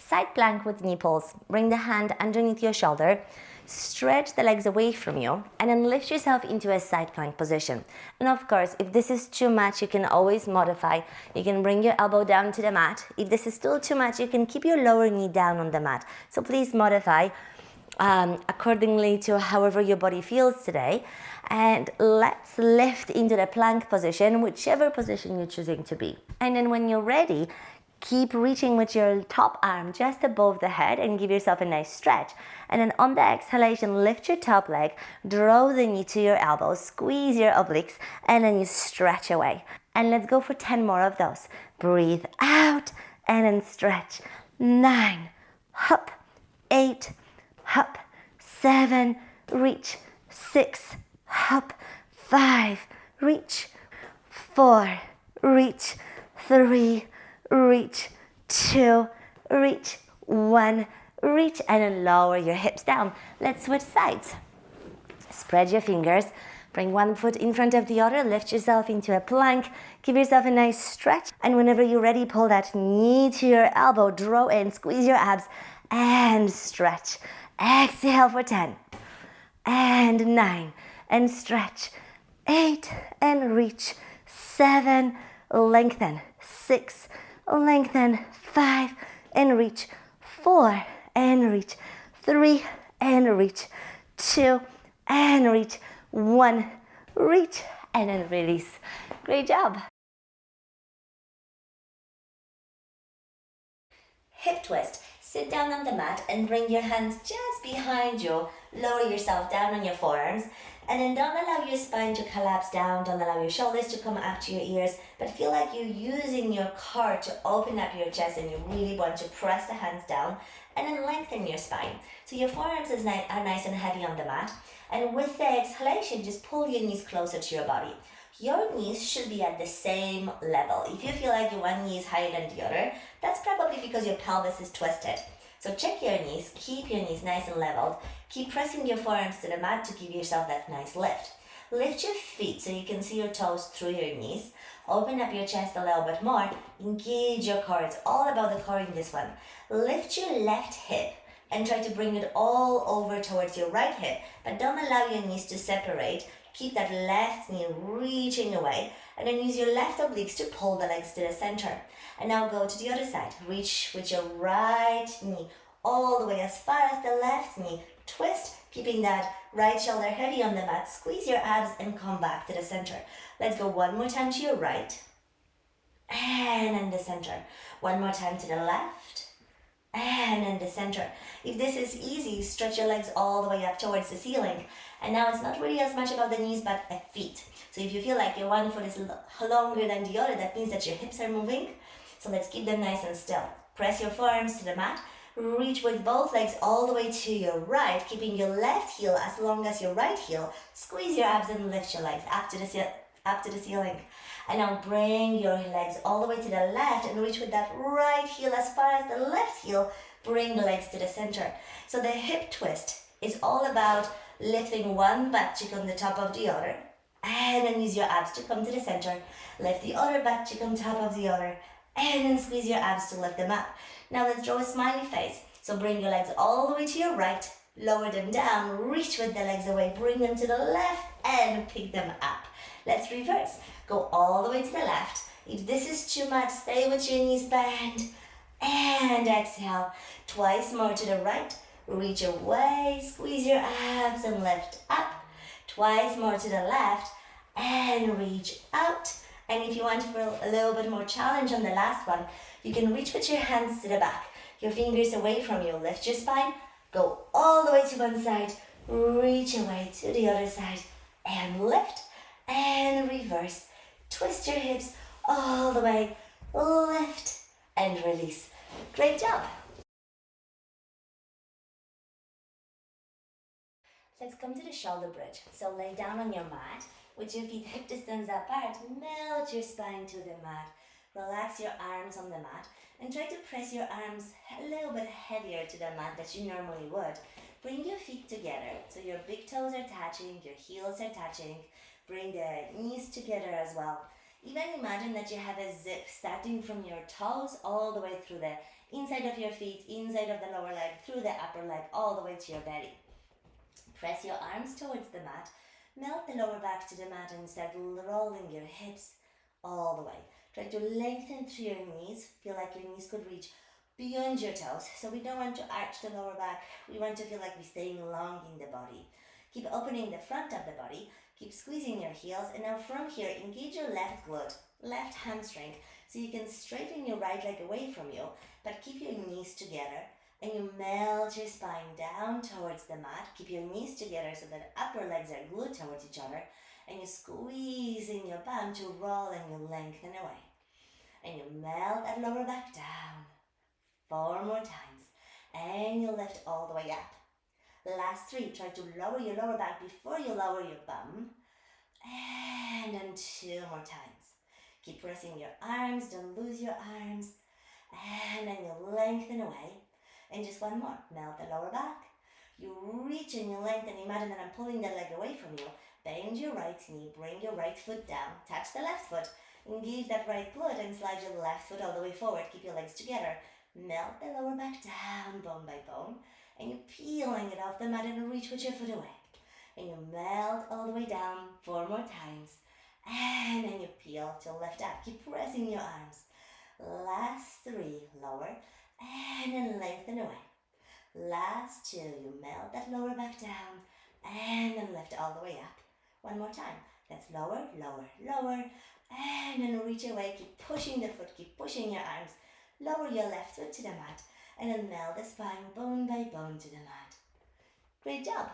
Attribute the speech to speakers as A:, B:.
A: Side plank with nipples. Bring the hand underneath your shoulder. Stretch the legs away from you and then lift yourself into a side plank position. And of course, if this is too much, you can always modify. You can bring your elbow down to the mat. If this is still too much, you can keep your lower knee down on the mat. So please modify accordingly to however your body feels today. And let's lift into the plank position, whichever position you're choosing to be. And then when you're ready, keep reaching with your top arm just above the head and give yourself a nice stretch. And then on the exhalation, lift your top leg, draw the knee to your elbow, squeeze your obliques, and then you stretch away. And let's go for 10 more of those. Breathe out and then stretch. 9, hop, 8, hop, 7, reach, 6, hop, 5, reach, 4, reach, 3, reach, 2, reach, 1, reach, and then lower your hips down. Let's switch sides. Spread your fingers, bring one foot in front of the other, lift yourself into a plank, give yourself a nice stretch, and whenever you're ready, pull that knee to your elbow, draw in, squeeze your abs, and stretch. Exhale for 10, and 9, and stretch, 8, and reach, 7, lengthen, 6, lengthen, 5, and reach, 4, and reach, 3, and reach, 2, and reach, 1, reach, and then release. Great job. Hip twist. Sit down on the mat and bring your hands just behind you. Lower yourself down on your forearms. And then don't allow your spine to collapse down. Don't allow your shoulders to come up to your ears. But feel like you're using your core to open up your chest and you really want to press the hands down. And then lengthen your spine. So your forearms are nice and heavy on the mat. And with the exhalation, just pull your knees closer to your body. Your knees should be at the same level. If you feel like your one knee is higher than the other, that's probably because your pelvis is twisted. So check your knees, keep your knees nice and leveled. Keep pressing your forearms to the mat to give yourself that nice lift. Lift your feet so you can see your toes through your knees. Open up your chest a little bit more. Engage your core. It's all about the core in this one. Lift your left hip and try to bring it all over towards your right hip, but don't allow your knees to separate. Keep that left knee reaching away, and then use your left obliques to pull the legs to the center. And now go to the other side. Reach with your right knee all the way as far as the left knee. Twist, keeping that right shoulder heavy on the mat. Squeeze your abs and come back to the center. Let's go one more time to your right, and in the center. One more time to the left, and in the center. If this is easy, stretch your legs all the way up towards the ceiling. And now it's not really as much about the knees, but the feet. So if you feel like your one foot is longer than the other, that means that your hips are moving. So let's keep them nice and still. Press your forearms to the mat. Reach with both legs all the way to your right, keeping your left heel as long as your right heel. Squeeze your abs and lift your legs up to the ceiling. And now bring your legs all the way to the left and reach with that right heel as far as the left heel. Bring the legs to the center. So the hip twist is all about lifting one butt cheek on the top of the other, and then use your abs to come to the center. Lift the other butt cheek on top of the other, and then squeeze your abs to lift them up. Now let's draw a smiley face. So bring your legs all the way to your right, lower them down, reach with the legs away, bring them to the left, and pick them up. Let's reverse. Go all the way to the left. If this is too much, stay with your knees bent, and exhale. Twice more to the right. Reach away, squeeze your abs and lift up. Twice more to the left and reach out. And if you want for a little bit more challenge on the last one, you can reach with your hands to the back, your fingers away from you. Lift your spine, go all the way to one side, reach away to the other side and lift and reverse. Twist your hips all the way, lift and release. Great job. Let's come to the shoulder bridge. So lay down on your mat with your feet hip distance apart. Melt your spine to the mat. Relax your arms on the mat and try to press your arms a little bit heavier to the mat that you normally would. Bring your feet together so your big toes are touching, your heels are touching. Bring the knees together as well. Even imagine that you have a zip starting from your toes all the way through the inside of your feet, inside of the lower leg, through the upper leg, all the way to your belly. Press your arms towards the mat, melt the lower back to the mat and start rolling your hips all the way. Try to lengthen through your knees. Feel like your knees could reach beyond your toes. So we don't want to arch the lower back. We want to feel like we're staying long in the body. Keep opening the front of the body. Keep squeezing your heels. And now from here, engage your left glute, left hamstring, so you can straighten your right leg away from you, but keep your knees together. And you melt your spine down towards the mat. Keep your knees together so that upper legs are glued towards each other. And you squeeze in your bum to roll and you lengthen away. And you melt that lower back down. 4 more times. And you lift all the way up. Last 3. Try to lower your lower back before you lower your bum. And then 2 more times. Keep pressing your arms. Don't lose your arms. And then you lengthen away. And just 1 more. Melt the lower back. You reach and you lengthen. Imagine that I'm pulling the leg away from you. Bend your right knee. Bring your right foot down. Touch the left foot. Engage that right glute and slide your left foot all the way forward. Keep your legs together. Melt the lower back down, bone by bone. And you're peeling it off the mat and reach with your foot away. And you melt all the way down 4 more times. And then you peel to lift up. Keep pressing your arms. Last 3, lower. And then lengthen away. Last 2, you melt that lower back down. And then lift all the way up. 1 more time. That's lower, lower, lower. And then reach away. Keep pushing the foot. Keep pushing your arms. Lower your left foot to the mat. And then melt the spine bone by bone to the mat. Great job.